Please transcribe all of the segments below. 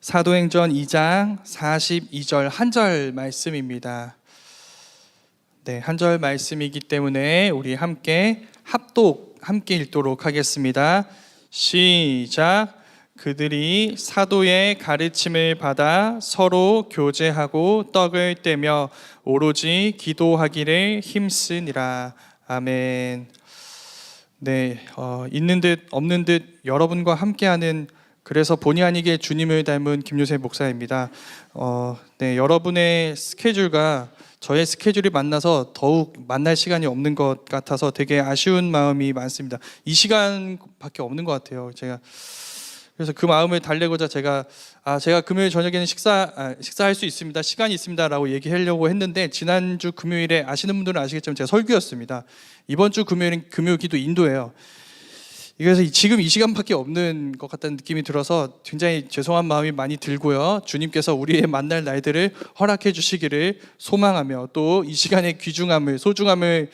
사도행전 2장 42절 한 절 말씀입니다. 네, 한 절 말씀이기 때문에 우리 함께 합독 함께 읽도록 하겠습니다. 시작. 그들이 사도의 가르침을 받아 서로 교제하고 떡을 떼며 오로지 기도하기를 힘쓰니라. 아멘. 네, 있는 듯 없는 듯 여러분과 함께하는, 그래서 본의 아니게 주님을 닮은 김요셉 목사입니다. 네, 여러분의 스케줄과 저의 스케줄이 만나서 더욱 만날 시간이 없는 것 같아서 되게 아쉬운 마음이 많습니다. 이 시간밖에 없는 것 같아요. 그래서 그 마음을 달래고자 제가 금요일 저녁에는 식사할 수 있습니다, 시간이 있습니다라고 얘기하려고 했는데, 지난주 금요일에 아시는 분들은 아시겠지만 제가 설교였습니다. 이번 주 금요일은 금요 기도 인도예요. 그래서 지금 이 시간밖에 없는 것 같다는 느낌이 들어서 굉장히 죄송한 마음이 많이 들고요. 주님께서 우리의 만날 날들을 허락해 주시기를 소망하며, 또 이 시간의 귀중함을, 소중함을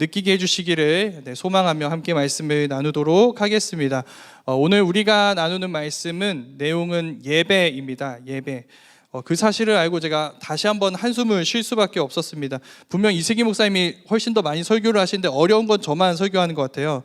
느끼게 해주시기를 소망하며 함께 말씀을 나누도록 하겠습니다. 오늘 우리가 나누는 말씀은 내용은 예배입니다. 예배. 그 사실을 알고 제가 다시 한번 한숨을 쉴 수밖에 없었습니다. 분명 이세기 목사님이 훨씬 더 많이 설교를 하시는데 어려운 건 저만 설교하는 것 같아요.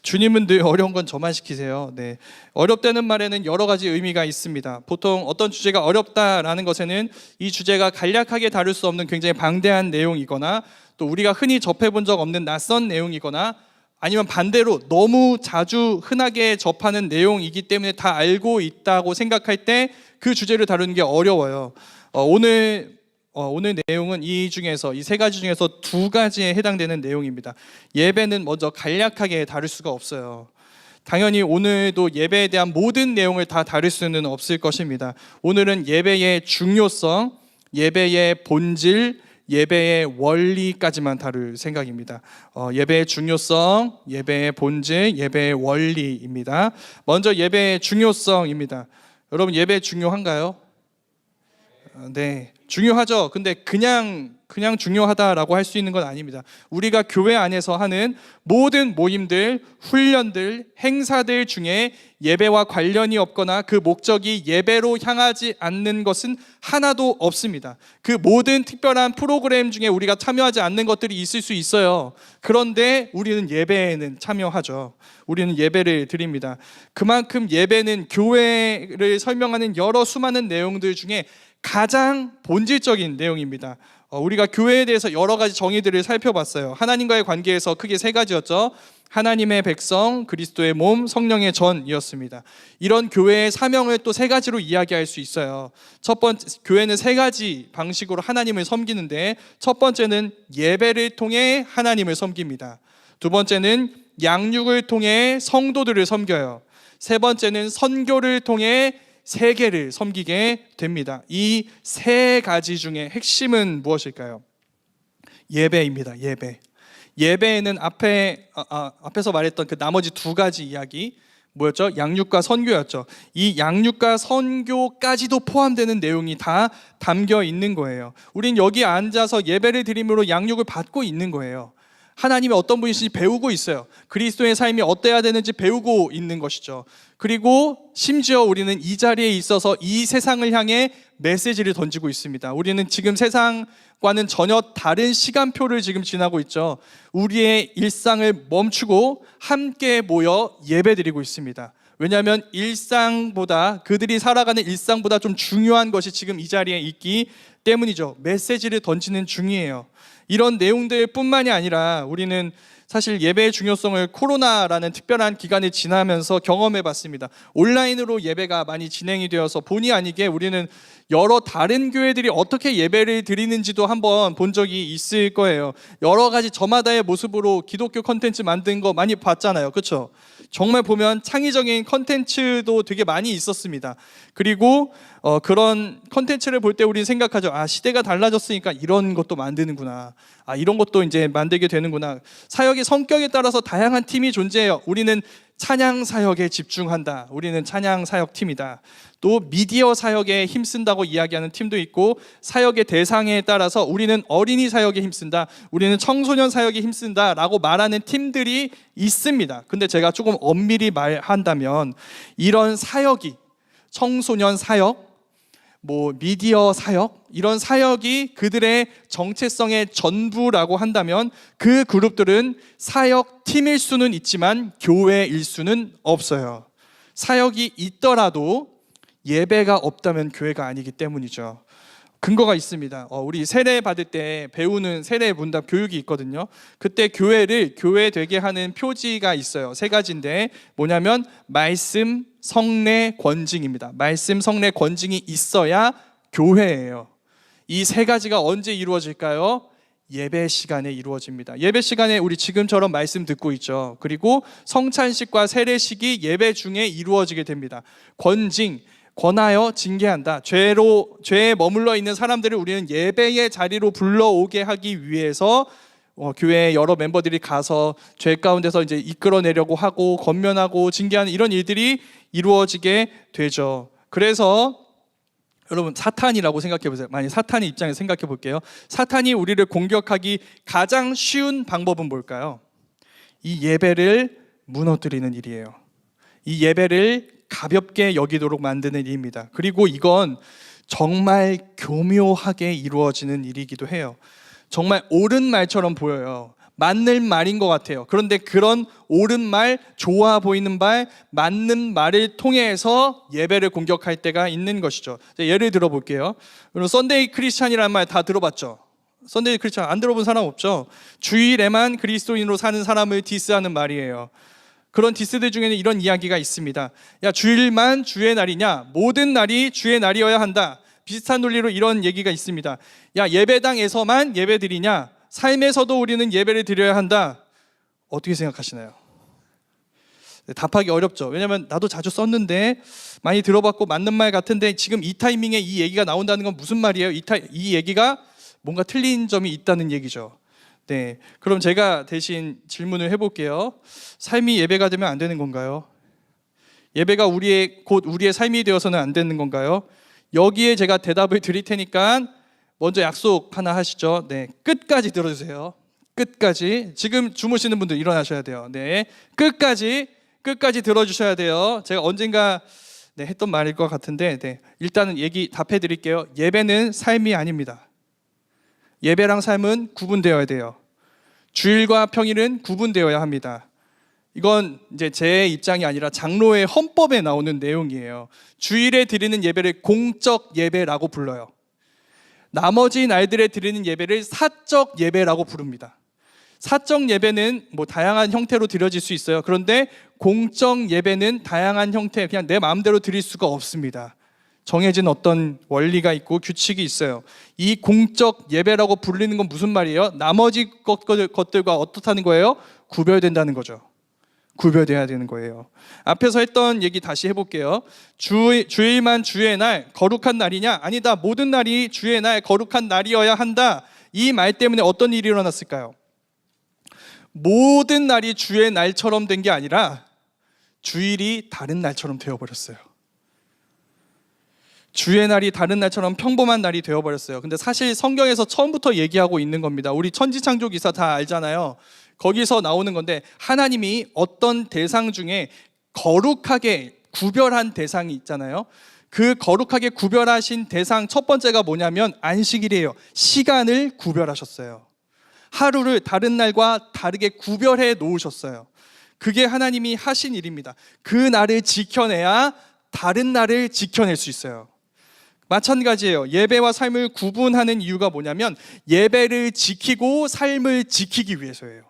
주님은 늘 어려운 건 저만 시키세요. 네. 어렵다는 말에는 여러 가지 의미가 있습니다. 보통 어떤 주제가 어렵다라는 것에는 이 주제가 간략하게 다룰 수 없는 굉장히 방대한 내용이거나, 또 우리가 흔히 접해본 적 없는 낯선 내용이거나, 아니면 반대로 너무 자주 흔하게 접하는 내용이기 때문에 다 알고 있다고 생각할 때 그 주제를 다루는 게 어려워요. 오늘 내용은 이 세 가지 중에서 두 가지에 해당되는 내용입니다. 예배는 먼저 간략하게 다룰 수가 없어요. 당연히 오늘도 예배에 대한 모든 내용을 다 다룰 수는 없을 것입니다. 오늘은 예배의 중요성, 예배의 본질, 예배의 원리까지만 다룰 생각입니다. 예배의 중요성, 예배의 본질, 예배의 원리입니다. 먼저 예배의 중요성입니다. 여러분, 예배 중요한가요? 네, 중요하죠. 근데 그냥 중요하다라고 할 수 있는 건 아닙니다. 우리가 교회 안에서 하는 모든 모임들, 훈련들, 행사들 중에 예배와 관련이 없거나 그 목적이 예배로 향하지 않는 것은 하나도 없습니다. 그 모든 특별한 프로그램 중에 우리가 참여하지 않는 것들이 있을 수 있어요. 그런데 우리는 예배에는 참여하죠. 우리는 예배를 드립니다. 그만큼 예배는 교회를 설명하는 여러 수많은 내용들 중에 가장 본질적인 내용입니다. 우리가 교회에 대해서 여러 가지 정의들을 살펴봤어요. 하나님과의 관계에서 크게 세 가지였죠. 하나님의 백성, 그리스도의 몸, 성령의 전이었습니다. 이런 교회의 사명을 또 세 가지로 이야기할 수 있어요. 첫 번째, 교회는 세 가지 방식으로 하나님을 섬기는데, 첫 번째는 예배를 통해 하나님을 섬깁니다. 두 번째는 양육을 통해 성도들을 섬겨요. 세 번째는 선교를 통해 세계를 섬기게 됩니다. 이 세 가지 중에 핵심은 무엇일까요? 예배입니다. 예배에는 앞에서 말했던 그 나머지 두 가지 이야기 뭐였죠? 양육과 선교였죠. 이 양육과 선교까지도 포함되는 내용이 다 담겨 있는 거예요. 우린 여기 앉아서 예배를 드림으로 양육을 받고 있는 거예요. 하나님이 어떤 분이신지 배우고 있어요. 그리스도의 삶이 어때야 되는지 배우고 있는 것이죠. 그리고 심지어 우리는 이 자리에 있어서 이 세상을 향해 메시지를 던지고 있습니다. 우리는 지금 세상과는 전혀 다른 시간표를 지금 지나고 있죠. 우리의 일상을 멈추고 함께 모여 예배드리고 있습니다. 왜냐하면 그들이 살아가는 일상보다 좀 중요한 것이 지금 이 자리에 있기 때문이죠. 메시지를 던지는 중이에요. 이런 내용들 뿐만이 아니라 우리는 사실 예배의 중요성을 코로나라는 특별한 기간을 지나면서 경험해 봤습니다. 온라인으로 예배가 많이 진행이 되어서 본의 아니게 우리는 여러 다른 교회들이 어떻게 예배를 드리는지도 한번 본 적이 있을 거예요. 여러 가지 저마다의 모습으로 기독교 컨텐츠 만든 거 많이 봤잖아요. 그렇죠? 정말 보면 창의적인 컨텐츠도 되게 많이 있었습니다. 그리고 그런 컨텐츠를 볼 때 우리는 생각하죠. 시대가 달라졌으니까 이런 것도 만드는구나. 이런 것도 이제 만들게 되는구나. 사역의 성격에 따라서 다양한 팀이 존재해요. 우리는 찬양 사역에 집중한다. 우리는 찬양 사역팀이다. 또 미디어 사역에 힘쓴다고 이야기하는 팀도 있고, 사역의 대상에 따라서 우리는 어린이 사역에 힘쓴다, 우리는 청소년 사역에 힘쓴다 라고 말하는 팀들이 있습니다. 근데 제가 조금 엄밀히 말한다면 이런 사역이 청소년 사역, 미디어 사역, 이런 사역이 그들의 정체성의 전부라고 한다면 그 그룹들은 사역 팀일 수는 있지만 교회일 수는 없어요. 사역이 있더라도 예배가 없다면 교회가 아니기 때문이죠. 근거가 있습니다. 우리 세례 받을 때 배우는 세례 문답 교육이 있거든요. 그때 교회를 교회 되게 하는 표지가 있어요. 3가지인데 뭐냐면 말씀, 성례, 권징입니다. 말씀, 성례, 권징이 있어야 교회예요. 이 3가지가 언제 이루어질까요? 예배 시간에 이루어집니다. 예배 시간에 우리 지금처럼 말씀 듣고 있죠. 그리고 성찬식과 세례식이 예배 중에 이루어지게 됩니다. 권징, 권하여 징계한다. 죄에 머물러 있는 사람들을 우리는 예배의 자리로 불러오게 하기 위해서 교회의 여러 멤버들이 가서 죄 가운데서 이제 이끌어내려고 하고 권면하고 징계하는 이런 일들이 이루어지게 되죠. 그래서 여러분, 사탄이라고 생각해 보세요. 만약 사탄의 입장에서 생각해 볼게요. 사탄이 우리를 공격하기 가장 쉬운 방법은 뭘까요? 이 예배를 무너뜨리는 일이에요. 이 예배를 가볍게 여기도록 만드는 일입니다. 그리고 이건 정말 교묘하게 이루어지는 일이기도 해요. 정말 옳은 말처럼 보여요. 맞는 말인 것 같아요. 그런데 그런 옳은 말, 좋아 보이는 말, 맞는 말을 통해서 예배를 공격할 때가 있는 것이죠. 예를 들어 볼게요. 여러분, 썬데이 크리스찬이라는 말 다 들어봤죠? 썬데이 크리스찬 안 들어본 사람 없죠? 주일에만 그리스도인으로 사는 사람을 디스하는 말이에요. 그런 디스들 중에는 이런 이야기가 있습니다. 야, 주일만 주의 날이냐? 모든 날이 주의 날이어야 한다. 비슷한 논리로 이런 얘기가 있습니다. 야, 예배당에서만 예배드리냐? 삶에서도 우리는 예배를 드려야 한다. 어떻게 생각하시나요? 답하기 어렵죠. 왜냐하면 나도 자주 썼는데 많이 들어봤고 맞는 말 같은데 지금 이 타이밍에 이 얘기가 나온다는 건 무슨 말이에요? 이 얘기가 뭔가 틀린 점이 있다는 얘기죠. 네, 그럼 제가 대신 질문을 해볼게요. 삶이 예배가 되면 안 되는 건가요? 예배가 곧 우리의 삶이 되어서는 안 되는 건가요? 여기에 제가 대답을 드릴 테니까 먼저 약속 하나 하시죠. 네, 끝까지 들어주세요. 끝까지. 지금 주무시는 분들 일어나셔야 돼요. 네, 끝까지 들어주셔야 돼요. 제가 언젠가 했던 말일 것 같은데, 일단은 답해 드릴게요. 예배는 삶이 아닙니다. 예배랑 삶은 구분되어야 돼요. 주일과 평일은 구분되어야 합니다. 이건 이제 제 입장이 아니라 장로의 헌법에 나오는 내용이에요. 주일에 드리는 예배를 공적 예배라고 불러요. 나머지 날들에 드리는 예배를 사적 예배라고 부릅니다. 사적 예배는 다양한 형태로 드려질 수 있어요. 그런데 공적 예배는 다양한 형태, 그냥 내 마음대로 드릴 수가 없습니다. 정해진 어떤 원리가 있고 규칙이 있어요. 이 공적 예배라고 부르는 건 무슨 말이에요? 나머지 것들과 어떻다는 거예요? 구별된다는 거죠. 구별돼야 되는 거예요. 앞에서 했던 얘기 다시 해볼게요. 주일만 주의 날, 거룩한 날이냐? 아니다. 모든 날이 주의 날, 거룩한 날이어야 한다. 이 말 때문에 어떤 일이 일어났을까요? 모든 날이 주의 날처럼 된 게 아니라 주일이 다른 날처럼 되어버렸어요. 주의 날이 다른 날처럼 평범한 날이 되어버렸어요. 근데 사실 성경에서 처음부터 얘기하고 있는 겁니다. 우리 천지창조 기사 다 알잖아요. 거기서 나오는 건데 하나님이 어떤 대상 중에 거룩하게 구별한 대상이 있잖아요. 그 거룩하게 구별하신 대상 첫 번째가 뭐냐면 안식일이에요. 시간을 구별하셨어요. 하루를 다른 날과 다르게 구별해 놓으셨어요. 그게 하나님이 하신 일입니다. 그 날을 지켜내야 다른 날을 지켜낼 수 있어요. 마찬가지예요. 예배와 삶을 구분하는 이유가 뭐냐면 예배를 지키고 삶을 지키기 위해서예요.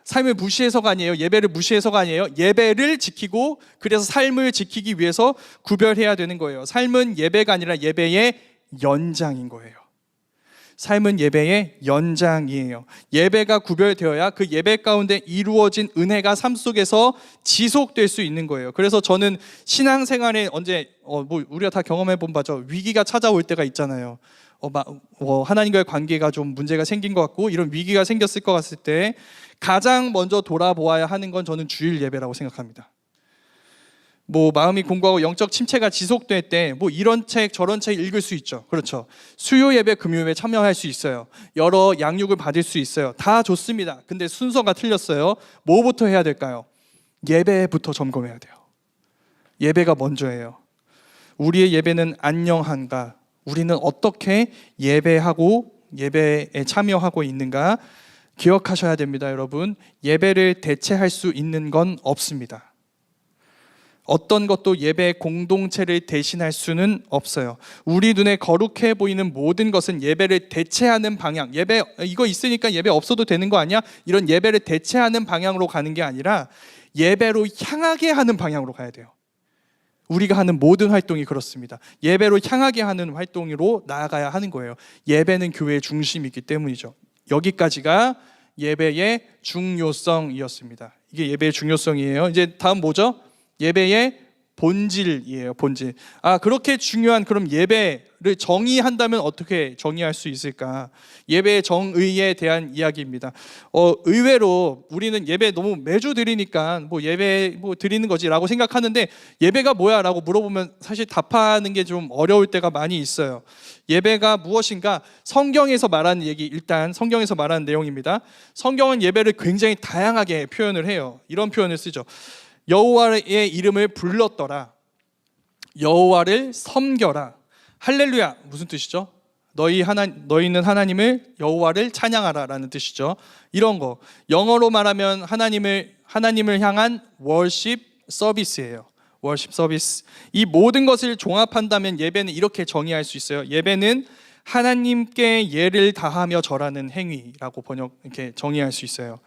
삶을 무시해서가 아니에요. 예배를 무시해서가 아니에요. 예배를 지키고 그래서 삶을 지키기 위해서 구별해야 되는 거예요. 삶은 예배가 아니라 예배의 연장인 거예요. 삶은 예배의 연장이에요. 예배가 구별되어야 그 예배 가운데 이루어진 은혜가 삶 속에서 지속될 수 있는 거예요. 그래서 저는 신앙생활에 언제 우리가 다 경험해 본 바죠. 위기가 찾아올 때가 있잖아요. 하나님과의 관계가 좀 문제가 생긴 것 같고 이런 위기가 생겼을 것 같을 때 가장 먼저 돌아보아야 하는 건 저는 주일 예배라고 생각합니다. 마음이 공고하고 영적 침체가 지속될 때 이런 책 저런 책 읽을 수 있죠. 그렇죠. 수요 예배 금요 예배 참여할 수 있어요. 여러 양육을 받을 수 있어요. 다 좋습니다. 근데 순서가 틀렸어요. 뭐부터 해야 될까요? 예배부터 점검해야 돼요. 예배가 먼저예요. 우리의 예배는 안녕한가? 우리는 어떻게 예배하고 예배에 참여하고 있는가? 기억하셔야 됩니다, 여러분. 예배를 대체할 수 있는 건 없습니다. 어떤 것도 예배 공동체를 대신할 수는 없어요. 우리 눈에 거룩해 보이는 모든 것은 예배를 대체하는 방향, 예배 이거 있으니까 예배 없어도 되는 거 아니야? 이런 예배를 대체하는 방향으로 가는 게 아니라 예배로 향하게 하는 방향으로 가야 돼요. 우리가 하는 모든 활동이 그렇습니다. 예배로 향하게 하는 활동으로 나아가야 하는 거예요. 예배는 교회의 중심이기 때문이죠. 여기까지가 예배의 중요성이었습니다. 이게 예배의 중요성이에요. 이제 다음 뭐죠? 예배의 본질이에요. 본질. 그렇게 중요한 그럼 예배를 정의한다면 어떻게 정의할 수 있을까? 예배의 정의에 대한 이야기입니다. 의외로 우리는 예배 너무 매주 드리니까 뭐 예배 뭐 드리는 거지라고 생각하는데 예배가 뭐야라고 물어보면 사실 답하는 게 좀 어려울 때가 많이 있어요. 예배가 무엇인가? 성경에서 말하는 얘기, 일단 성경에서 말하는 내용입니다. 성경은 예배를 굉장히 다양하게 표현을 해요. 이런 표현을 쓰죠. 여호와의 이름을 불렀더라. 여호와를 섬겨라. 할렐루야. 무슨 뜻이죠? 너희는 하나님을 여호와를 찬양하라라는 뜻이죠. 이런 거. 영어로 말하면 하나님을 향한 월십 서비스예요. 월십 서비스. 이 모든 것을 종합한다면 예배는 이렇게 정의할 수 있어요. 예배는 하나님께 예를 다하며 절하는 행위라고 이렇게 정의할 수 있어요.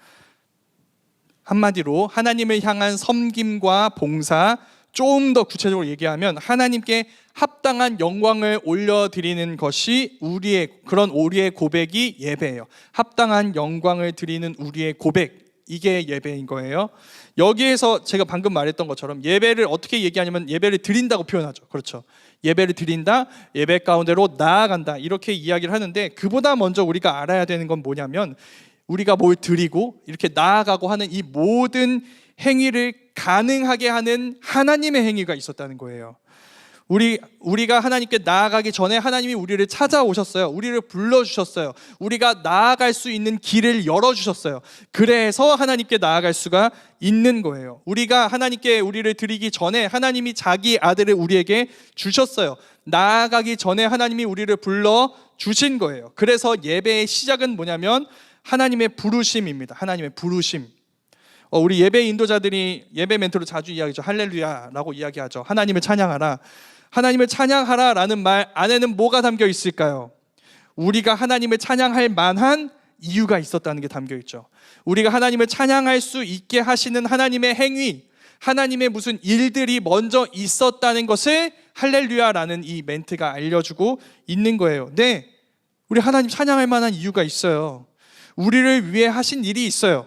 한마디로 하나님을 향한 섬김과 봉사, 좀 더 구체적으로 얘기하면 하나님께 합당한 영광을 올려드리는 것이 우리의 고백이 예배예요. 합당한 영광을 드리는 우리의 고백, 이게 예배인 거예요. 여기에서 제가 방금 말했던 것처럼 예배를 어떻게 얘기하냐면 예배를 드린다고 표현하죠. 그렇죠. 예배를 드린다, 예배 가운데로 나아간다, 이렇게 이야기를 하는데 그보다 먼저 우리가 알아야 되는 건 뭐냐면 우리가 뭘 드리고 이렇게 나아가고 하는 이 모든 행위를 가능하게 하는 하나님의 행위가 있었다는 거예요. 우리가 하나님께 나아가기 전에 하나님이 우리를 찾아오셨어요. 우리를 불러주셨어요. 우리가 나아갈 수 있는 길을 열어주셨어요. 그래서 하나님께 나아갈 수가 있는 거예요. 우리가 하나님께 우리를 드리기 전에 하나님이 자기 아들을 우리에게 주셨어요. 나아가기 전에 하나님이 우리를 불러주신 거예요. 그래서 예배의 시작은 뭐냐면 하나님의 부르심입니다. 하나님의 부르심. 우리 예배 인도자들이 예배 멘트로 자주 이야기하죠. 할렐루야라고 이야기하죠. 하나님을 찬양하라. 하나님을 찬양하라 라는 말 안에는 뭐가 담겨 있을까요? 우리가 하나님을 찬양할 만한 이유가 있었다는 게 담겨 있죠. 우리가 하나님을 찬양할 수 있게 하시는 하나님의 행위, 하나님의 무슨 일들이 먼저 있었다는 것을 할렐루야라는 이 멘트가 알려주고 있는 거예요. 네, 우리 하나님 찬양할 만한 이유가 있어요. 우리를 위해 하신 일이 있어요.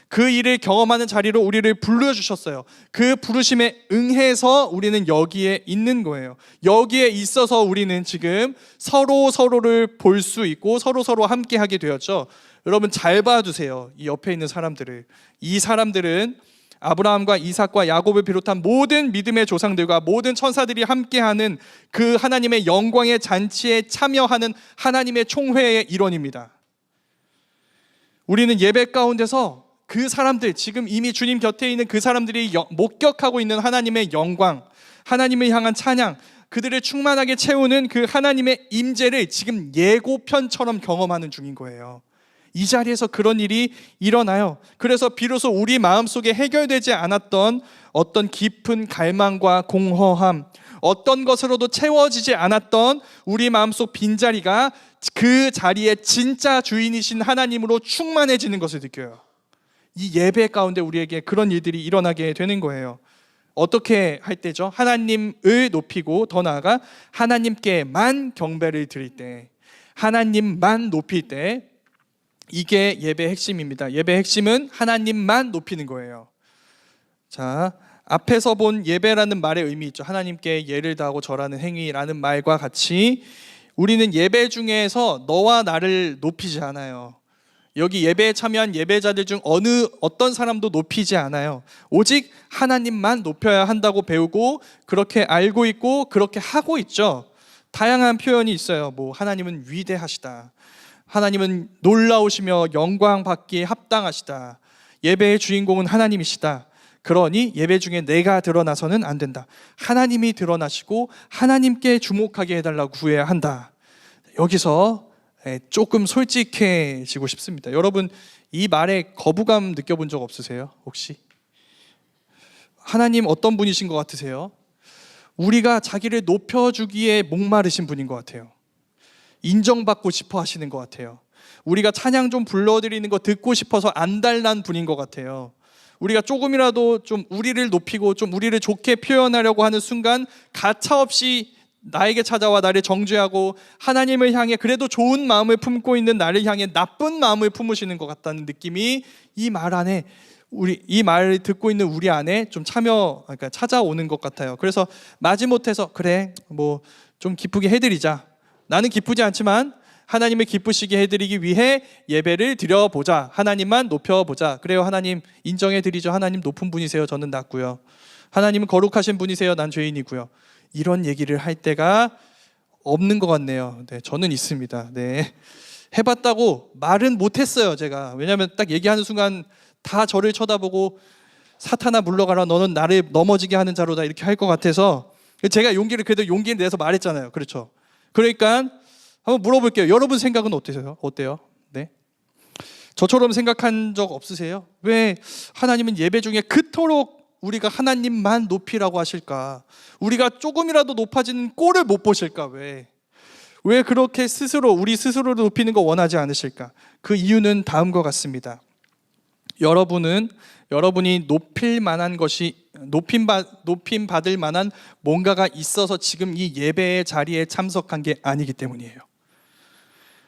그 일을 경험하는 자리로 우리를 불러주셨어요. 그 부르심에 응해서 우리는 여기에 있는 거예요. 여기에 있어서 우리는 지금 서로를 볼 수 있고 서로 함께 하게 되었죠. 여러분 잘 봐두세요. 이 옆에 있는 사람들을. 이 사람들은 아브라함과 이삭과 야곱을 비롯한 모든 믿음의 조상들과 모든 천사들이 함께하는 그 하나님의 영광의 잔치에 참여하는 하나님의 총회의 일원입니다. 우리는 예배 가운데서 그 사람들, 지금 이미 주님 곁에 있는 그 사람들이 목격하고 있는 하나님의 영광, 하나님을 향한 찬양, 그들을 충만하게 채우는 그 하나님의 임재를 지금 예고편처럼 경험하는 중인 거예요. 이 자리에서 그런 일이 일어나요. 그래서 비로소 우리 마음속에 해결되지 않았던 어떤 깊은 갈망과 공허함, 어떤 것으로도 채워지지 않았던 우리 마음속 빈자리가 그 자리에 진짜 주인이신 하나님으로 충만해지는 것을 느껴요. 이 예배 가운데 우리에게 그런 일들이 일어나게 되는 거예요. 어떻게 할 때죠? 하나님을 높이고 더 나아가 하나님께만 경배를 드릴 때, 하나님만 높일 때, 이게 예배의 핵심입니다. 예배의 핵심은 하나님만 높이는 거예요. 자, 앞에서 본 예배라는 말의 의미 있죠. 하나님께 예를 다하고 절하는 행위라는 말과 같이 우리는 예배 중에서 너와 나를 높이지 않아요. 여기 예배에 참여한 예배자들 중 어떤 사람도 높이지 않아요. 오직 하나님만 높여야 한다고 배우고 그렇게 알고 있고 그렇게 하고 있죠. 다양한 표현이 있어요. 하나님은 위대하시다. 하나님은 놀라우시며 영광 받기에 합당하시다. 예배의 주인공은 하나님이시다. 그러니 예배 중에 내가 드러나서는 안 된다. 하나님이 드러나시고 하나님께 주목하게 해달라고 구해야 한다. 여기서 조금 솔직해지고 싶습니다. 여러분, 이 말에 거부감 느껴본 적 없으세요? 혹시? 하나님 어떤 분이신 것 같으세요? 우리가 자기를 높여주기에 목마르신 분인 것 같아요. 인정받고 싶어 하시는 것 같아요. 우리가 찬양 좀 불러드리는 거 듣고 싶어서 안달난 분인 것 같아요. 우리가 조금이라도 좀 우리를 높이고 좀 우리를 좋게 표현하려고 하는 순간 가차없이 나에게 찾아와 나를 정죄하고 하나님을 향해 그래도 좋은 마음을 품고 있는 나를 향해 나쁜 마음을 품으시는 것 같다는 느낌이 이 말 안에 이 말을 듣고 있는 우리 안에 좀 그러니까 찾아오는 것 같아요. 그래서 마지못해서 그래 뭐 좀 기쁘게 해드리자. 나는 기쁘지 않지만 하나님을 기쁘시게 해드리기 위해 예배를 드려보자. 하나님만 높여보자. 그래요, 하나님 인정해드리죠. 하나님 높은 분이세요. 저는 낮고요. 하나님은 거룩하신 분이세요. 난 죄인이고요. 이런 얘기를 할 때가 없는 것 같네요. 네, 저는 있습니다. 네, 해봤다고 말은 못했어요. 제가 왜냐하면 딱 얘기하는 순간 다 저를 쳐다보고 사탄아 물러가라. 너는 나를 넘어지게 하는 자로다. 이렇게 할 것 같아서 제가 그래도 용기를 내서 말했잖아요. 그렇죠? 그러니까 한번 물어볼게요. 여러분 생각은 어때요? 네, 저처럼 생각한 적 없으세요? 왜 하나님은 예배 중에 그토록 우리가 하나님만 높이라고 하실까? 우리가 조금이라도 높아지는 꼴을 못 보실까? 왜 그렇게 우리 스스로를 높이는 거 원하지 않으실까? 그 이유는 다음과 같습니다. 여러분이 높임 받을 만한 뭔가가 있어서 지금 이 예배의 자리에 참석한 게 아니기 때문이에요.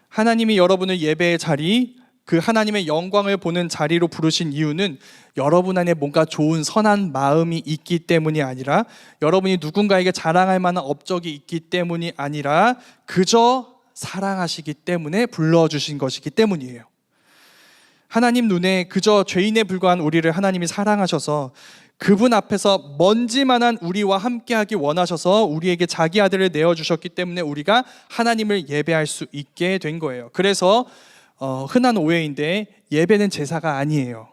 하나님이 여러분을 예배의 자리, 그 하나님의 영광을 보는 자리로 부르신 이유는 여러분 안에 뭔가 좋은 선한 마음이 있기 때문이 아니라, 여러분이 누군가에게 자랑할 만한 업적이 있기 때문이 아니라 그저 사랑하시기 때문에 불러주신 것이기 때문이에요. 하나님 눈에 그저 죄인에 불과한 우리를 하나님이 사랑하셔서 그분 앞에서 먼지만한 우리와 함께하기 원하셔서 우리에게 자기 아들을 내어주셨기 때문에 우리가 하나님을 예배할 수 있게 된 거예요. 그래서 흔한 오해인데 예배는 제사가 아니에요.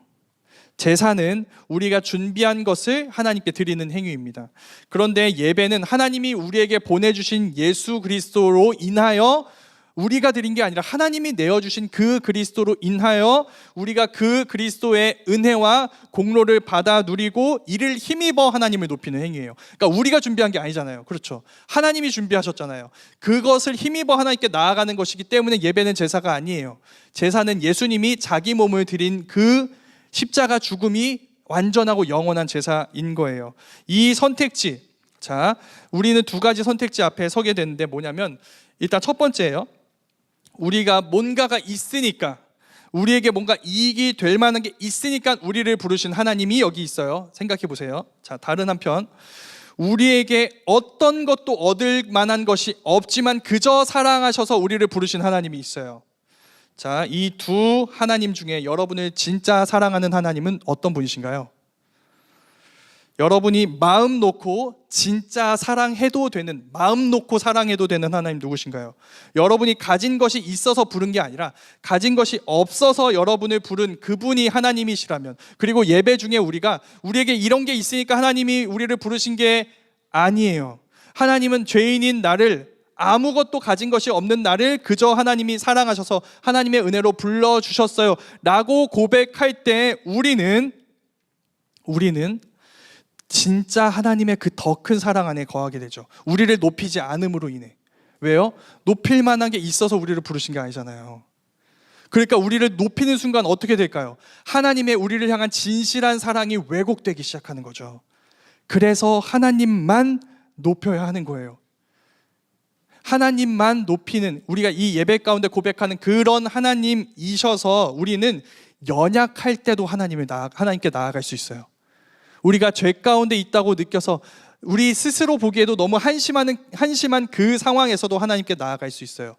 제사는 우리가 준비한 것을 하나님께 드리는 행위입니다. 그런데 예배는 하나님이 우리에게 보내주신 예수 그리스도로 인하여 우리가 드린 게 아니라 하나님이 내어주신 그 그리스도로 인하여 우리가 그 그리스도의 은혜와 공로를 받아 누리고 이를 힘입어 하나님을 높이는 행위예요. 그러니까 우리가 준비한 게 아니잖아요. 그렇죠? 하나님이 준비하셨잖아요. 그것을 힘입어 하나님께 나아가는 것이기 때문에 예배는 제사가 아니에요. 제사는 예수님이 자기 몸을 드린 그 십자가 죽음이 완전하고 영원한 제사인 거예요. 이 선택지, 자, 우리는 두 가지 선택지 앞에 서게 되는데 뭐냐면, 일단 첫 번째예요. 우리가 뭔가가 있으니까, 우리에게 뭔가 이익이 될 만한 게 있으니까 우리를 부르신 하나님이 여기 있어요. 생각해 보세요. 자, 다른 한편, 우리에게 어떤 것도 얻을 만한 것이 없지만 그저 사랑하셔서 우리를 부르신 하나님이 있어요. 자, 이 두 하나님 중에 여러분을 진짜 사랑하는 하나님은 어떤 분이신가요? 여러분이 마음 놓고 진짜 사랑해도 되는, 마음 놓고 사랑해도 되는 하나님 누구신가요? 여러분이 가진 것이 있어서 부른 게 아니라 가진 것이 없어서 여러분을 부른 그분이 하나님이시라면, 그리고 예배 중에 우리에게 이런 게 있으니까 하나님이 우리를 부르신 게 아니에요. 하나님은 죄인인 나를, 아무것도 가진 것이 없는 나를 그저 하나님이 사랑하셔서 하나님의 은혜로 불러주셨어요 라고 고백할 때 우리는 진짜 하나님의 그 더 큰 사랑 안에 거하게 되죠. 우리를 높이지 않음으로 인해. 왜요? 높일 만한 게 있어서 우리를 부르신 게 아니잖아요. 그러니까 우리를 높이는 순간 어떻게 될까요? 하나님의 우리를 향한 진실한 사랑이 왜곡되기 시작하는 거죠. 그래서 하나님만 높여야 하는 거예요. 하나님만 높이는, 우리가 이 예배 가운데 고백하는 그런 하나님이셔서 우리는 연약할 때도 하나님께 나아갈 수 있어요. 우리가 죄 가운데 있다고 느껴서 우리 스스로 보기에도 너무 한심한 그 상황에서도 하나님께 나아갈 수 있어요.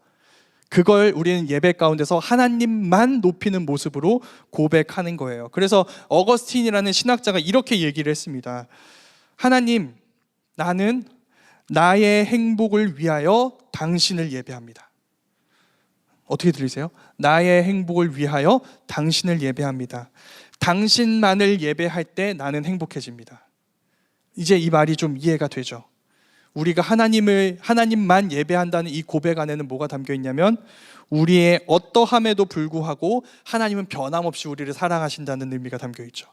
그걸 우리는 예배 가운데서 하나님만 높이는 모습으로 고백하는 거예요. 그래서 어거스틴이라는 신학자가 이렇게 얘기를 했습니다. 하나님, 나는 나의 행복을 위하여 당신을 예배합니다. 어떻게 들리세요? 나의 행복을 위하여 당신을 예배합니다. 당신만을 예배할 때 나는 행복해집니다. 이제 이 말이 좀 이해가 되죠. 우리가 하나님만 예배한다는 이 고백 안에는 뭐가 담겨 있냐면, 우리의 어떠함에도 불구하고 하나님은 변함없이 우리를 사랑하신다는 의미가 담겨 있죠.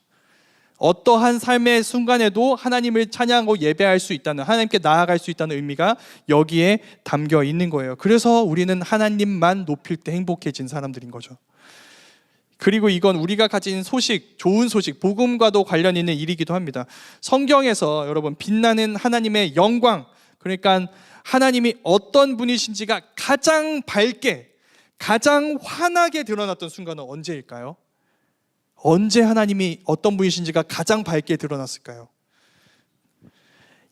어떠한 삶의 순간에도 하나님을 찬양하고 예배할 수 있다는, 하나님께 나아갈 수 있다는 의미가 여기에 담겨 있는 거예요. 그래서 우리는 하나님만 높일 때 행복해진 사람들인 거죠. 그리고 이건 우리가 가진 소식, 좋은 소식, 복음과도 관련 있는 일이기도 합니다. 성경에서 여러분, 빛나는 하나님의 영광, 그러니까 하나님이 어떤 분이신지가 가장 밝게, 가장 환하게 드러났던 순간은 언제일까요? 언제 하나님이 어떤 분이신지가 가장 밝게 드러났을까요?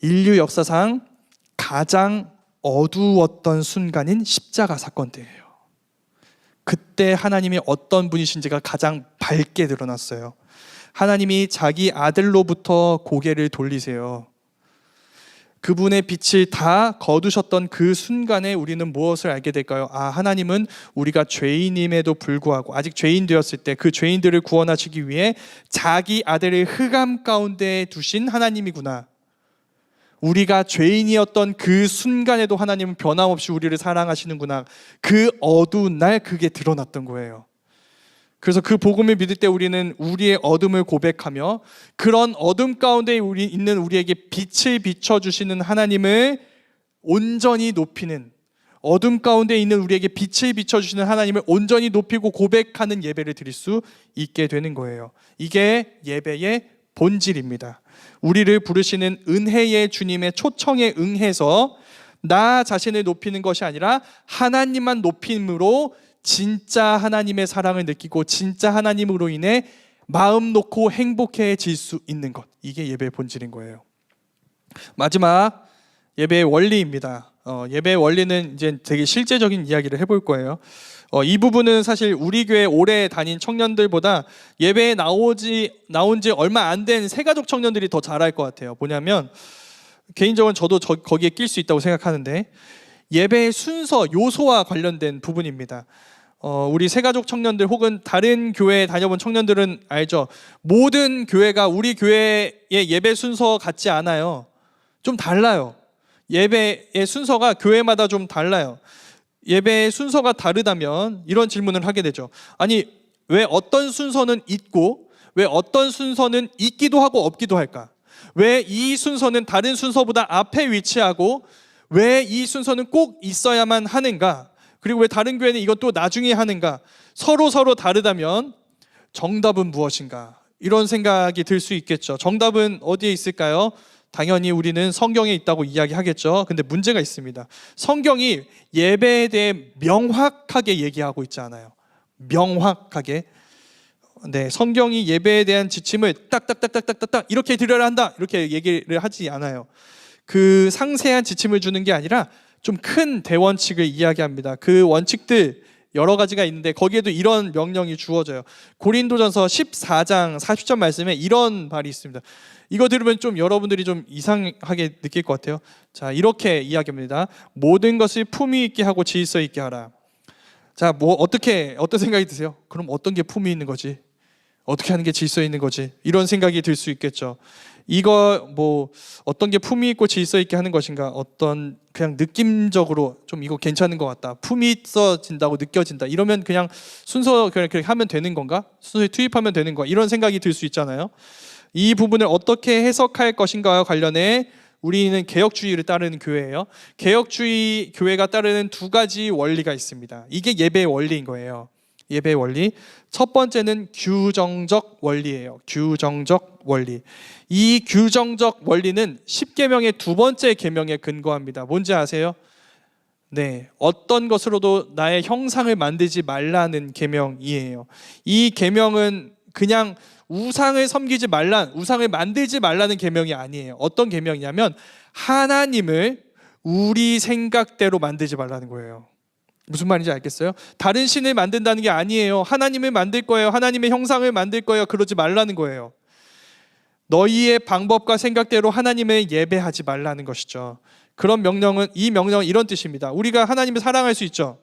인류 역사상 가장 어두웠던 순간인 십자가 사건 때예요. 그때 하나님이 어떤 분이신지가 가장 밝게 드러났어요. 하나님이 자기 아들로부터 고개를 돌리세요. 그분의 빛을 다 거두셨던 그 순간에 우리는 무엇을 알게 될까요? 아, 하나님은 우리가 죄인임에도 불구하고, 아직 죄인 되었을 때 그 죄인들을 구원하시기 위해 자기 아들을 흑암 가운데 두신 하나님이구나. 우리가 죄인이었던 그 순간에도 하나님은 변함없이 우리를 사랑하시는구나. 그 어두운 날 그게 드러났던 거예요. 그래서 그 복음을 믿을 때 우리는 우리의 어둠을 고백하며, 그런 어둠 가운데 있는 우리에게 빛을 비춰주시는 하나님을 온전히 높이는, 어둠 가운데 있는 우리에게 빛을 비춰주시는 하나님을 온전히 높이고 고백하는 예배를 드릴 수 있게 되는 거예요. 이게 예배의 본질입니다. 우리를 부르시는 은혜의 주님의 초청에 응해서 나 자신을 높이는 것이 아니라 하나님만 높임으로 진짜 하나님의 사랑을 느끼고 진짜 하나님으로 인해 마음 놓고 행복해질 수 있는 것, 이게 예배의 본질인 거예요. 마지막 예배의 원리입니다. 예배의 원리는 이제 되게 실제적인 이야기를 해볼 거예요. 이 부분은 사실 우리 교회 오래 다닌 청년들보다 예배에 나온 지 얼마 안 된 새가족 청년들이 더 잘할 것 같아요. 뭐냐면, 개인적으로 저도 거기에 낄 수 있다고 생각하는데, 예배의 순서, 요소와 관련된 부분입니다. 우리 새가족 청년들 혹은 다른 교회 다녀본 청년들은 알죠. 모든 교회가 우리 교회의 예배 순서 같지 않아요. 좀 달라요. 예배의 순서가 교회마다 좀 달라요. 예배의 순서가 다르다면 이런 질문을 하게 되죠. 아니, 왜 어떤 순서는 있고 왜 어떤 순서는 있기도 하고 없기도 할까? 왜 이 순서는 다른 순서보다 앞에 위치하고 왜 이 순서는 꼭 있어야만 하는가? 그리고 왜 다른 교회는 이것도 나중에 하는가? 서로 다르다면 정답은 무엇인가? 이런 생각이 들 수 있겠죠. 정답은 어디에 있을까요? 당연히 우리는 성경에 있다고 이야기하겠죠. 근데 문제가 있습니다. 성경이 예배에 대해 명확하게 얘기하고 있지 않아요. 명확하게. 네, 성경이 예배에 대한 지침을 딱딱딱딱딱딱 이렇게 드려야 한다, 이렇게 얘기를 하지 않아요. 그 상세한 지침을 주는 게 아니라 좀 큰 대원칙을 이야기합니다. 그 원칙들 여러 가지가 있는데 거기에도 이런 명령이 주어져요. 고린도전서 14장 40절 말씀에 이런 말이 있습니다. 이거 들으면 좀 여러분들이 좀 이상하게 느낄 것 같아요. 자, 이렇게 이야기합니다. 모든 것을 품위 있게 하고 질서 있게 하라. 자, 어떤 생각이 드세요? 그럼 어떤 게 품위 있는 거지? 어떻게 하는 게 질서 있는 거지? 이런 생각이 들 수 있겠죠. 이거 어떤 게 품위 있고 질서 있게 하는 것인가? 어떤 그냥 느낌적으로 좀 이거 괜찮은 것 같다, 품위 있어진다고 느껴진다, 이러면 그냥 순서 그렇게 하면 되는 건가? 순서에 투입하면 되는 건가? 이런 생각이 들 수 있잖아요. 이 부분을 어떻게 해석할 것인가와 관련해 우리는 개혁주의를 따르는 교회예요. 개혁주의 교회가 따르는 두 가지 원리가 있습니다. 이게 예배의 원리인 거예요. 예배의 원리. 첫 번째는 규정적 원리예요. 규정적 원리. 이 규정적 원리는 10계명의 두 번째 계명에 근거합니다. 뭔지 아세요? 네, 어떤 것으로도 나의 형상을 만들지 말라는 계명이에요. 이 계명은 그냥 우상을 만들지 말라는 계명이 아니에요. 어떤 계명이냐면 하나님을 우리 생각대로 만들지 말라는 거예요. 무슨 말인지 알겠어요? 다른 신을 만든다는 게 아니에요. 하나님을 만들 거예요. 하나님의 형상을 만들 거예요. 그러지 말라는 거예요. 너희의 방법과 생각대로 하나님을 예배하지 말라는 것이죠. 이 명령은 이런 뜻입니다. 우리가 하나님을 사랑할 수 있죠.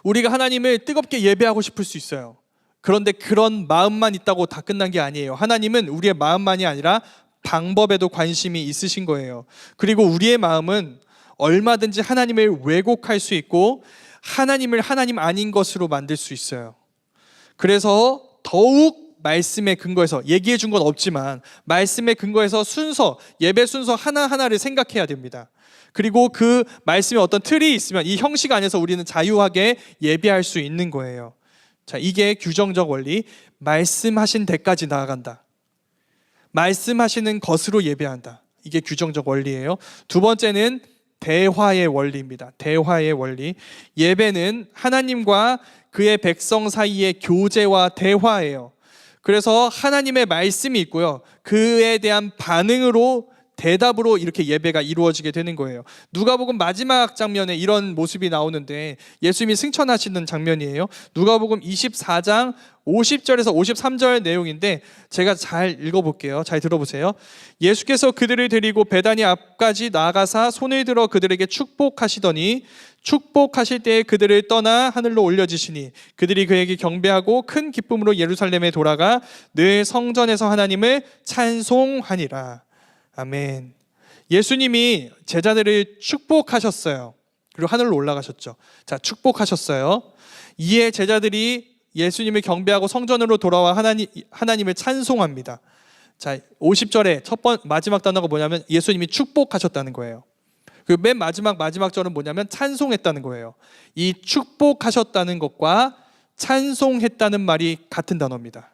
우리가 하나님을 뜨겁게 예배하고 싶을 수 있어요. 그런데 그런 마음만 있다고 다 끝난 게 아니에요. 하나님은 우리의 마음만이 아니라 방법에도 관심이 있으신 거예요. 그리고 우리의 마음은 얼마든지 하나님을 왜곡할 수 있고 하나님을 하나님 아닌 것으로 만들 수 있어요. 그래서 더욱 말씀에 근거해서, 얘기해 준 건 없지만 말씀에 근거해서 예배 순서 하나하나를 생각해야 됩니다. 그리고 그 말씀에 어떤 틀이 있으면 이 형식 안에서 우리는 자유하게 예배할 수 있는 거예요. 자, 이게 규정적 원리. 말씀하신 데까지 나아간다. 말씀하시는 것으로 예배한다. 이게 규정적 원리예요. 두 번째는 대화의 원리입니다. 대화의 원리. 예배는 하나님과 그의 백성 사이의 교제와 대화예요. 그래서 하나님의 말씀이 있고요. 그에 대한 대답으로 이렇게 예배가 이루어지게 되는 거예요. 누가복음 마지막 장면에 이런 모습이 나오는데 예수님이 승천하시는 장면이에요. 누가복음 24장 50절에서 53절 내용인데 제가 잘 읽어볼게요. 잘 들어보세요. 예수께서 그들을 데리고 베다니 앞까지 나아가사 손을 들어 그들에게 축복하시더니 축복하실 때에 그들을 떠나 하늘로 올려지시니 그들이 그에게 경배하고 큰 기쁨으로 예루살렘에 돌아가 늘 성전에서 하나님을 찬송하니라. 아멘. 예수님이 제자들을 축복하셨어요. 그리고 하늘로 올라가셨죠. 자, 축복하셨어요. 이에 제자들이 예수님을 경배하고 성전으로 돌아와 하나님을 찬송합니다. 자, 50절에 마지막 단어가 뭐냐면 예수님이 축복하셨다는 거예요. 그 맨 마지막 절은 뭐냐면 찬송했다는 거예요. 이 축복하셨다는 것과 찬송했다는 말이 같은 단어입니다.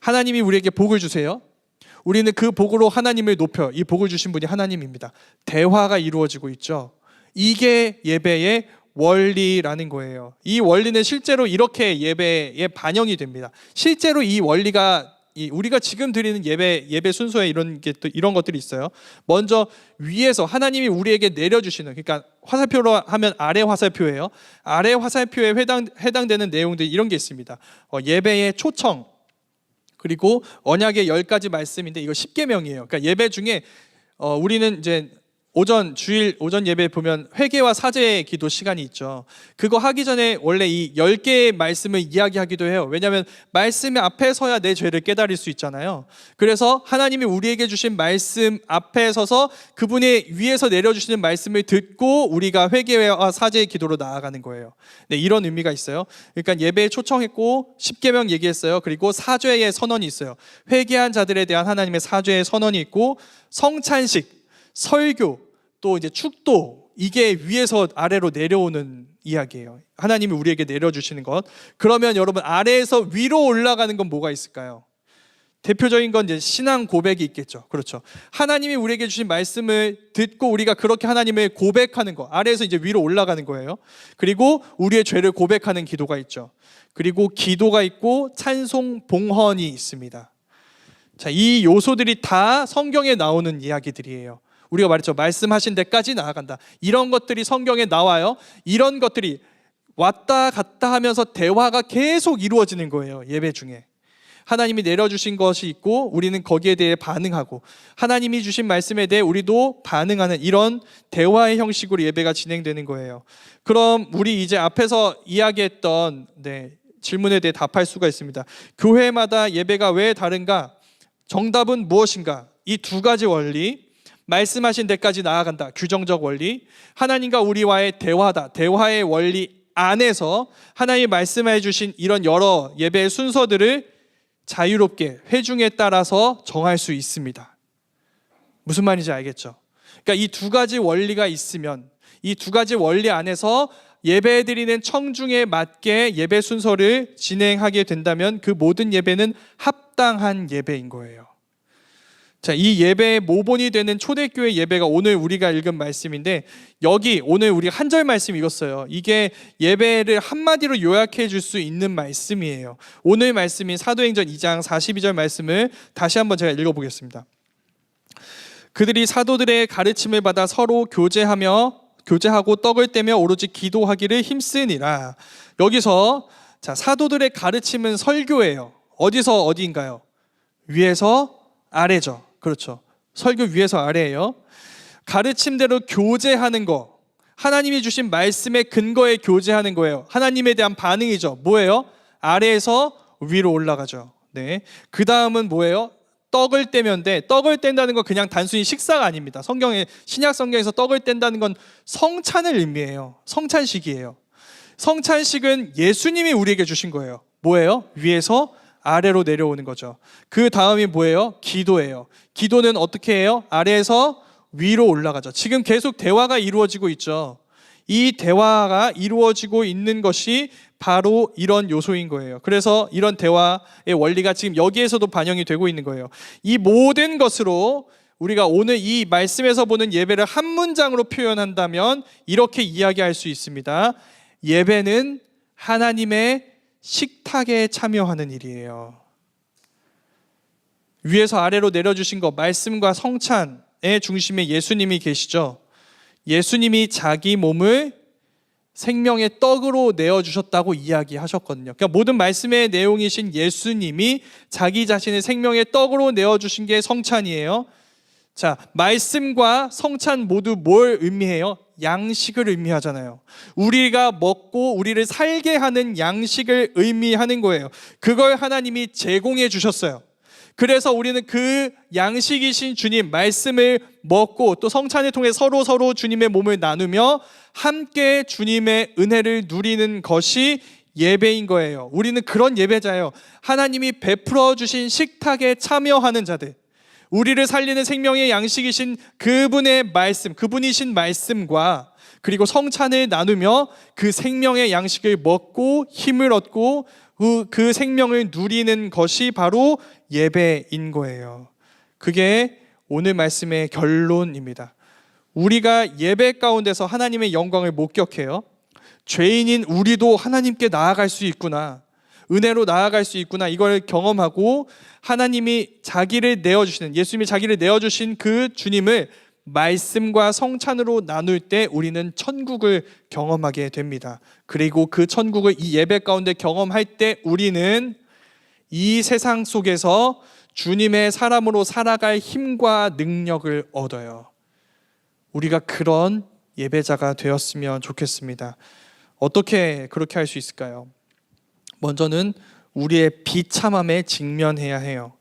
하나님이 우리에게 복을 주세요. 우리는 그 복으로 하나님을 높여. 이 복을 주신 분이 하나님입니다. 대화가 이루어지고 있죠. 이게 예배의 원리라는 거예요. 이 원리는 실제로 이렇게 예배에 반영이 됩니다. 실제로 이 원리가 우리가 지금 드리는 예배 순서에 이런 것들이 있어요. 먼저 위에서 하나님이 우리에게 내려주시는, 그러니까 화살표로 하면 아래 화살표예요. 아래 화살표에 해당되는 내용들이 이런 게 있습니다. 예배의 초청, 그리고 언약의 10가지 말씀인데 이거 10계명이에요. 그러니까 예배 중에 우리는 이제 주일 오전 예배 보면 회개와 사죄의 기도 시간이 있죠. 그거 하기 전에 원래 이 10개의 말씀을 이야기하기도 해요. 왜냐하면 말씀 앞에 서야 내 죄를 깨달을 수 있잖아요. 그래서 하나님이 우리에게 주신 말씀 앞에 서서 그분의 위에서 내려주시는 말씀을 듣고 우리가 회개와 사죄의 기도로 나아가는 거예요. 네, 이런 의미가 있어요. 그러니까 예배에 초청했고 10계명 얘기했어요. 그리고 사죄의 선언이 있어요. 회개한 자들에 대한 하나님의 사죄의 선언이 있고 성찬식, 설교, 또 이제 축도, 이게 위에서 아래로 내려오는 이야기예요. 하나님이 우리에게 내려주시는 것. 그러면 여러분, 아래에서 위로 올라가는 건 뭐가 있을까요? 대표적인 건 이제 신앙 고백이 있겠죠. 그렇죠. 하나님이 우리에게 주신 말씀을 듣고 우리가 그렇게 하나님을 고백하는 거, 아래에서 이제 위로 올라가는 거예요. 그리고 우리의 죄를 고백하는 기도가 있죠. 그리고 기도가 있고 찬송, 봉헌이 있습니다. 자, 이 요소들이 다 성경에 나오는 이야기들이에요. 우리가 말했죠. 말씀하신 데까지 나아간다. 이런 것들이 성경에 나와요. 이런 것들이 왔다 갔다 하면서 대화가 계속 이루어지는 거예요. 예배 중에. 하나님이 내려주신 것이 있고 우리는 거기에 대해 반응하고 하나님이 주신 말씀에 대해 우리도 반응하는 이런 대화의 형식으로 예배가 진행되는 거예요. 그럼 우리 이제 앞에서 이야기했던 질문에 대해 답할 수가 있습니다. 교회마다 예배가 왜 다른가? 정답은 무엇인가? 이 두 가지 원리, 말씀하신 데까지 나아간다, 규정적 원리, 하나님과 우리와의 대화다, 대화의 원리 안에서 하나님이 말씀해 주신 이런 여러 예배의 순서들을 자유롭게 회중에 따라서 정할 수 있습니다. 무슨 말인지 알겠죠? 그러니까 이 두 가지 원리가 있으면 이 두 가지 원리 안에서 예배 드리는 청중에 맞게 예배 순서를 진행하게 된다면 그 모든 예배는 합당한 예배인 거예요. 자, 이 예배의 모본이 되는 초대교회 예배가 오늘 우리가 읽은 말씀인데, 여기 오늘 우리가 한 절 말씀 읽었어요. 이게 예배를 한마디로 요약해 줄 수 있는 말씀이에요. 오늘 말씀인 사도행전 2장 42절 말씀을 다시 한번 제가 읽어보겠습니다. 그들이 사도들의 가르침을 받아 서로 교제하고 떡을 떼며 오로지 기도하기를 힘쓰니라. 여기서 자, 사도들의 가르침은 설교예요. 어디서 어디인가요? 위에서 아래죠. 그렇죠. 설교 위에서 아래예요. 가르침대로 교제하는 거, 하나님이 주신 말씀의 근거에 교제하는 거예요. 하나님에 대한 반응이죠. 뭐예요? 아래에서 위로 올라가죠. 네. 그 다음은 뭐예요? 떡을 떼면데, 떡을 뗀다는 건 그냥 단순히 식사가 아닙니다. 신약 성경에서 떡을 뗀다는 건 성찬을 의미해요. 성찬식이에요. 성찬식은 예수님이 우리에게 주신 거예요. 뭐예요? 위에서 아래로 내려오는 거죠. 그 다음이 뭐예요? 기도예요. 기도는 어떻게 해요? 아래에서 위로 올라가죠. 지금 계속 대화가 이루어지고 있죠. 이 대화가 이루어지고 있는 것이 바로 이런 요소인 거예요. 그래서 이런 대화의 원리가 지금 여기에서도 반영이 되고 있는 거예요. 이 모든 것으로 우리가 오늘 이 말씀에서 보는 예배를 한 문장으로 표현한다면 이렇게 이야기할 수 있습니다. 예배는 하나님의 식탁에 참여하는 일이에요. 위에서 아래로 내려주신 것, 말씀과 성찬의 중심에 예수님이 계시죠. 예수님이 자기 몸을 생명의 떡으로 내어주셨다고 이야기하셨거든요. 그러니까 모든 말씀의 내용이신 예수님이 자기 자신의 생명의 떡으로 내어주신 게 성찬이에요. 자, 말씀과 성찬 모두 뭘 의미해요? 양식을 의미하잖아요. 우리가 먹고 우리를 살게 하는 양식을 의미하는 거예요. 그걸 하나님이 제공해 주셨어요. 그래서 우리는 그 양식이신 주님 말씀을 먹고 또 성찬을 통해 서로 주님의 몸을 나누며 함께 주님의 은혜를 누리는 것이 예배인 거예요. 우리는 그런 예배자예요. 하나님이 베풀어 주신 식탁에 참여하는 자들, 우리를 살리는 생명의 양식이신 그분의 말씀, 그분이신 말씀과 그리고 성찬을 나누며 그 생명의 양식을 먹고 힘을 얻고 그 생명을 누리는 것이 바로 예배인 거예요. 그게 오늘 말씀의 결론입니다. 우리가 예배 가운데서 하나님의 영광을 목격해요. 죄인인 우리도 하나님께 나아갈 수 있구나, 은혜로 나아갈 수 있구나, 이걸 경험하고 하나님이 자기를 내어주시는, 예수님이 자기를 내어주신 그 주님을 말씀과 성찬으로 나눌 때 우리는 천국을 경험하게 됩니다. 그리고 그 천국을 이 예배 가운데 경험할 때 우리는 이 세상 속에서 주님의 사람으로 살아갈 힘과 능력을 얻어요. 우리가 그런 예배자가 되었으면 좋겠습니다. 어떻게 그렇게 할 수 있을까요? 먼저는 우리의 비참함에 직면해야 해요.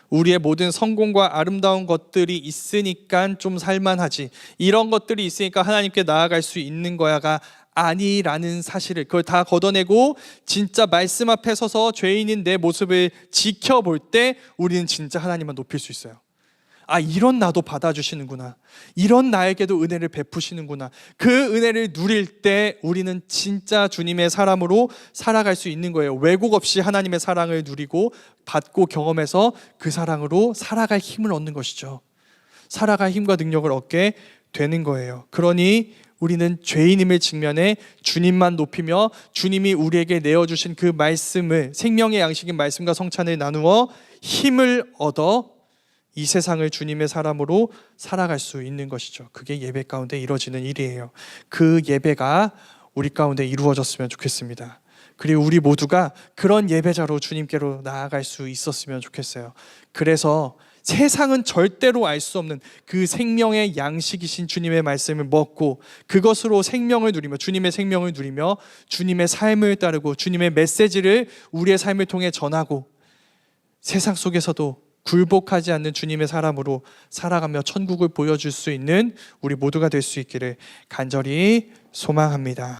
우리의 모든 성공과 아름다운 것들이 있으니까 좀 살만하지, 이런 것들이 있으니까 하나님께 나아갈 수 있는 거야가 아니라는 사실을, 그걸 다 걷어내고 진짜 말씀 앞에 서서 죄인인 내 모습을 지켜볼 때 우리는 진짜 하나님만 높일 수 있어요. 아, 이런 나도 받아주시는구나, 이런 나에게도 은혜를 베푸시는구나. 그 은혜를 누릴 때 우리는 진짜 주님의 사람으로 살아갈 수 있는 거예요. 왜곡 없이 하나님의 사랑을 누리고 받고 경험해서 그 사랑으로 살아갈 힘을 얻는 것이죠. 살아갈 힘과 능력을 얻게 되는 거예요. 그러니 우리는 죄인임을 직면해 주님만 높이며 주님이 우리에게 내어주신 그 말씀을, 생명의 양식인 말씀과 성찬을 나누어 힘을 얻어 이 세상을 주님의 사람으로 살아갈 수 있는 것이죠. 그게 예배 가운데 이루어지는 일이에요. 그 예배가 우리 가운데 이루어졌으면 좋겠습니다. 그리고 우리 모두가 그런 예배자로 주님께로 나아갈 수 있었으면 좋겠어요. 그래서 세상은 절대로 알 수 없는 그 생명의 양식이신 주님의 말씀을 먹고 그것으로 생명을 누리며, 주님의 생명을 누리며 주님의 삶을 따르고 주님의 메시지를 우리의 삶을 통해 전하고 세상 속에서도 굴복하지 않는 주님의 사람으로 살아가며 천국을 보여줄 수 있는 우리 모두가 될 수 있기를 간절히 소망합니다.